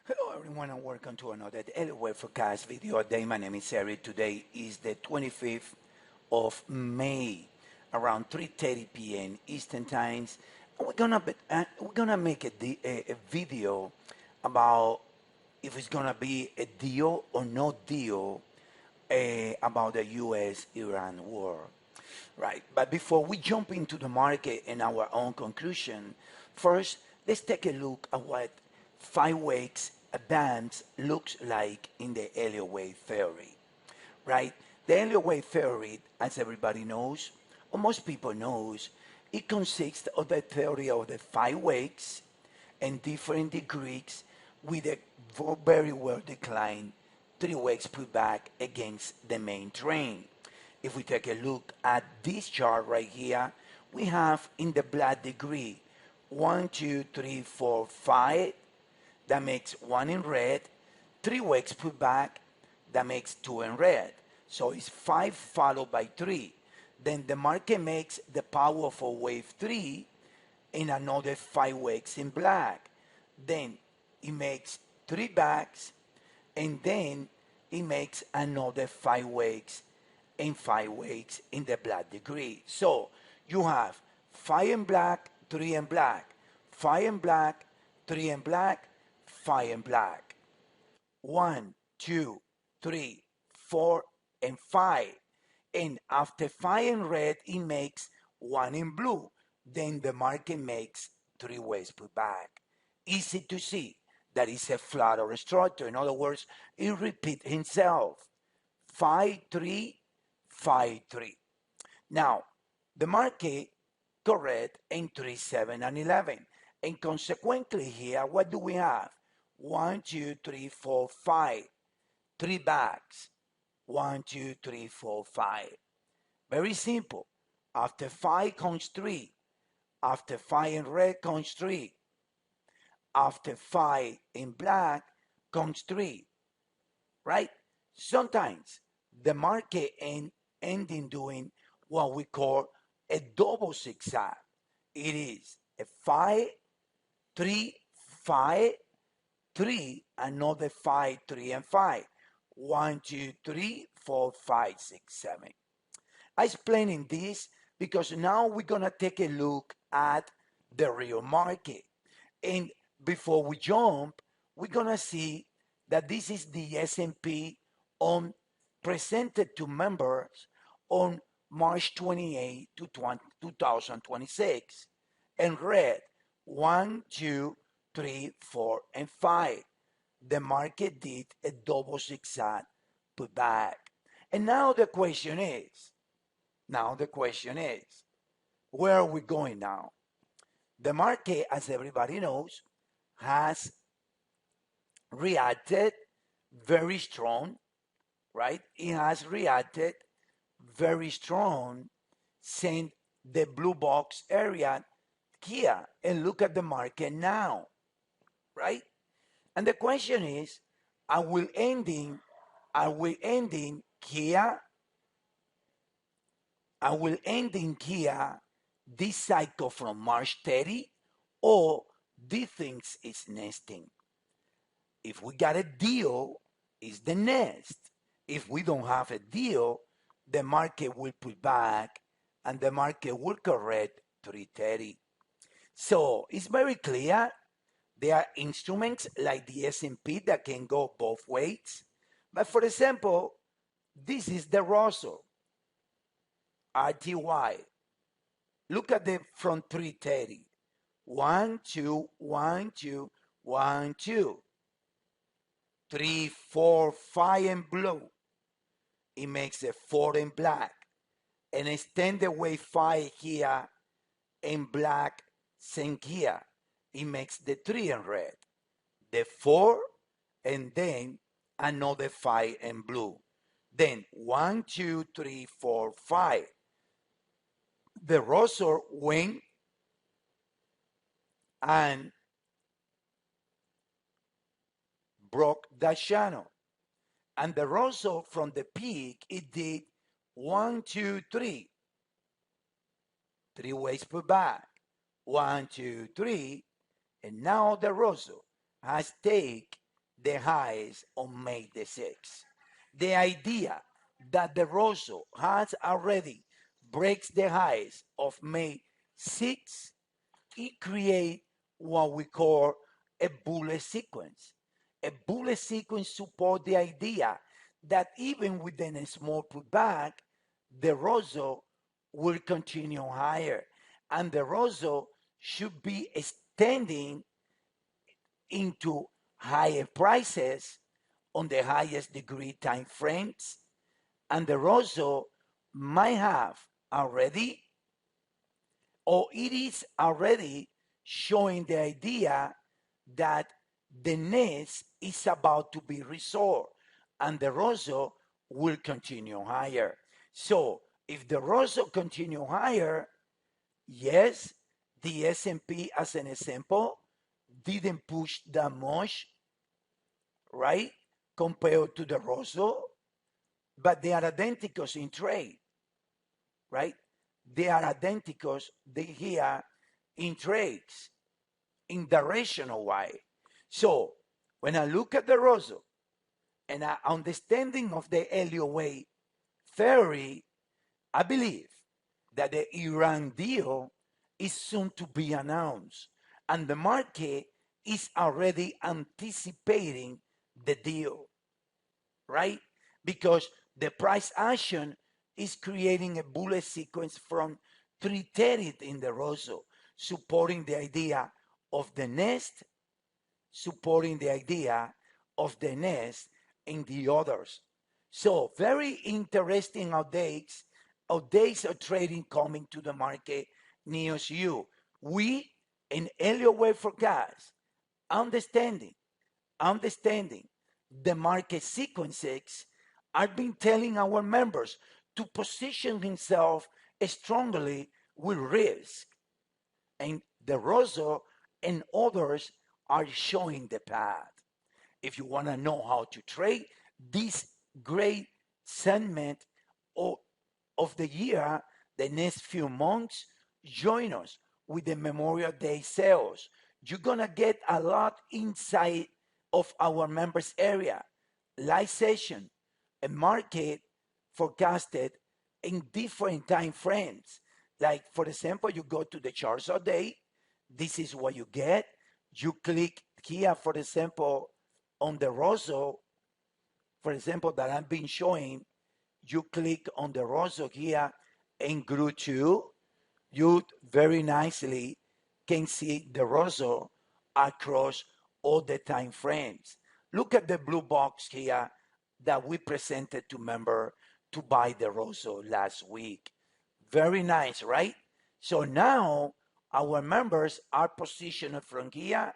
Hello everyone and welcome to another Elliott Wave forecast video day. My name is Eric. Today is the 25th of May around 3:30 p.m. Eastern Times. And we're gonna make a video about if it's gonna be a deal or no deal about the U.S.-Iran war. Right, but before we jump into the market and our own conclusion, first let's take a look at what 5 weeks advance looks like in the Elliott Wave theory. Right, the Elliott Wave theory, as everybody knows, or most people knows, it consists of the theory of the 5 weeks and different degrees with a very well declined 3 weeks pullback against the main trend. If we take a look at this chart right here, we have in the black degree 1, 2, 3, 4, 5. That makes 1 in red. 3 weeks pullback. That makes 2 in red. So it's 5 followed by 3. Then the market makes the powerful wave 3 in another 5 weeks in black. Then it makes 3 backs, and then it makes another 5 weeks in 5 weeks in the black degree. So you have 5 in black, 3 in black, 5 in black, 3 in black, 5 in black. 1, 2, 3, 4, and 5. And after 5 in red, it makes 1 in blue. Then the market makes 3 ways pullback. Easy to see that is a flat or a structure. In other words, it repeats itself. 5, 3, 5, 3. Now, the market correct in 3, 7, and 11. And consequently here, what do we have? 1, 2, 3, 4, 5. 3 backs. 1, 2, 3, 4, 5. Very simple. After 5 comes 3. After 5 in red comes 3. After 5 in black comes 3. Right? Sometimes the market ending doing what we call a double zigzag. It is a 5, 3, 5, 3, another 5, 3, and 5. 1, 2, 3, 4, 5, 6, 7. I'm explaining this because now we're going to take a look at the real market. And before we jump, we're going to see that this is the S&P on presented to members on March 28, 2026, and read 1, 2, 3, 4, and 5. The market did a double zigzag pullback. And now the question is, where are we going now? The market, as everybody knows, has reacted very strong, right? It has reacted very strong since the blue box area here. And look at the market now, right? And the question is, are we ending here? Are we ending here this cycle from March 30, or this things is nesting? If we got a deal, it's the nest. If we don't have a deal, the market will pull back and the market will correct 330. So it's very clear. There are instruments like the S&P that can go both ways. But for example, this is the Russell, RTY. Look at the from 330. 1, 2, 1, 2, 1, 2. 3, 4, 5 in blue. It makes a 4 in black. And extend the way 5 here in black, same here. It makes the 3 in red, the 4, and then another 5 in blue. Then 1, 2, 3, 4, 5. The Russell went and broke that channel. And the Russell from the peak, it did 1, 2, 3. 3 ways per back. 1, 2, 3. And now the Russell has taken the highs on May the 6th. The idea that the Rosso has already breaks the highs of May 6th, it creates what we call a bullish sequence. A bullish sequence supports the idea that even within a small pullback, the Rosso will continue higher, and the Rosso should be extending into higher prices on the highest degree time frames, and the Rosso might have already, or it is already showing the idea that the nest is about to be resolved and the Rosso will continue higher. So if the Rosso continue higher, yes, the S&P as an example didn't push that much, right, compared to the Rosso, but they are identicals in trade, right? They are identicals here in trades, in directional way. So when I look at the Rosso and I understanding of the Elliott Wave theory, I believe that the Iran deal is soon to be announced, and the market is already anticipating the deal, right? Because the price action is creating a bullet sequence from 330 in the Rosso, supporting the idea of the nest, supporting the idea of the nest in the others. So very interesting updates of trading coming to the market news you. We in Elliott Wave Forecast, understanding the market sequences, I've been telling our members to position himself strongly with risk. And the Rosso and others are showing the path. If you want to know how to trade this great segment of the year, the next few months, join us with the Memorial Day sales. You're going to get a lot inside of our members area, live session, a market forecasted in different time frames. Like, for example, you go to the charts all day. This is what you get. You click here, for example, on the Rosso, for example, that I've been showing. You click on the Rosso here in group 2. You very nicely can see the Rosso across all the time frames. Look at the blue box here that we presented to member to buy the Rosso last week. Very nice, right? So now our members are positioned from here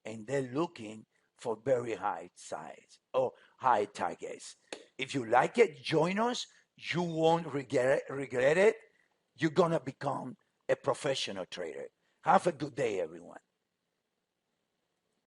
and they're looking for very high size or high targets. If you like it, join us. You won't regret it. You're going to become a professional trader. Have a good day, everyone.